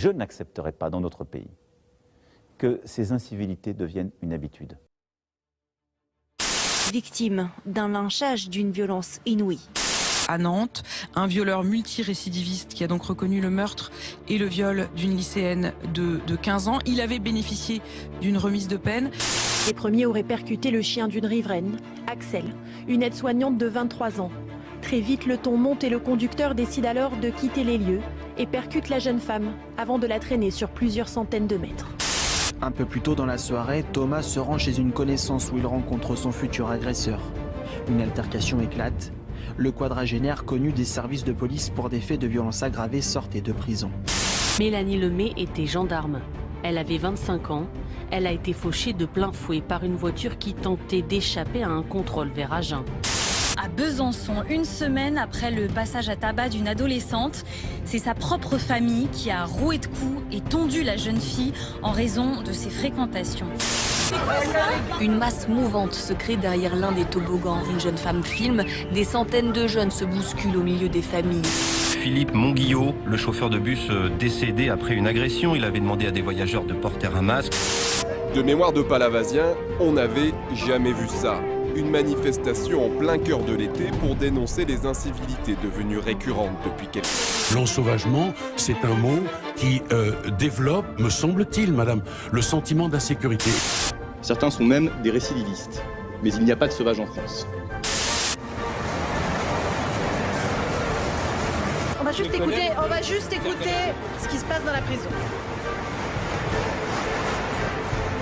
Je n'accepterai pas dans notre pays que ces incivilités deviennent une habitude. Victime d'un lynchage d'une violence inouïe. À Nantes, un violeur multirécidiviste qui a donc reconnu le meurtre et le viol d'une lycéenne de 15 ans. Il avait bénéficié d'une remise de peine. Les premiers auraient percuté le chien d'une riveraine, Axel, une aide-soignante de 23 ans. Très vite, le ton monte et le conducteur décide alors de quitter les lieux et percute la jeune femme avant de la traîner sur plusieurs centaines de mètres. Un peu plus tôt dans la soirée, Thomas se rend chez une connaissance où il rencontre son futur agresseur. Une altercation éclate. Le quadragénaire, connu des services de police pour des faits de violence aggravés, sortait de prison. Mélanie Lemay était gendarme. Elle avait 25 ans. Elle a été fauchée de plein fouet par une voiture qui tentait d'échapper à un contrôle vers Agen. À Besançon, une semaine après le passage à tabac d'une adolescente, c'est sa propre famille qui a roué de coups et tondu la jeune fille en raison de ses fréquentations. Une masse mouvante se crée derrière l'un des toboggans. Une jeune femme filme, des centaines de jeunes se bousculent au milieu des familles. Philippe Monguillot, le chauffeur de bus décédé après une agression. Il avait demandé à des voyageurs de porter un masque. De mémoire de Palavasien, on n'avait jamais vu ça. Une manifestation en plein cœur de l'été pour dénoncer les incivilités devenues récurrentes depuis quelques années. L'ensauvagement, c'est un mot qui développe, me semble-t-il, madame, le sentiment d'insécurité. Certains sont même des récidivistes, mais il n'y a pas de sauvages en France. On va juste écouter ce qui se passe dans la prison.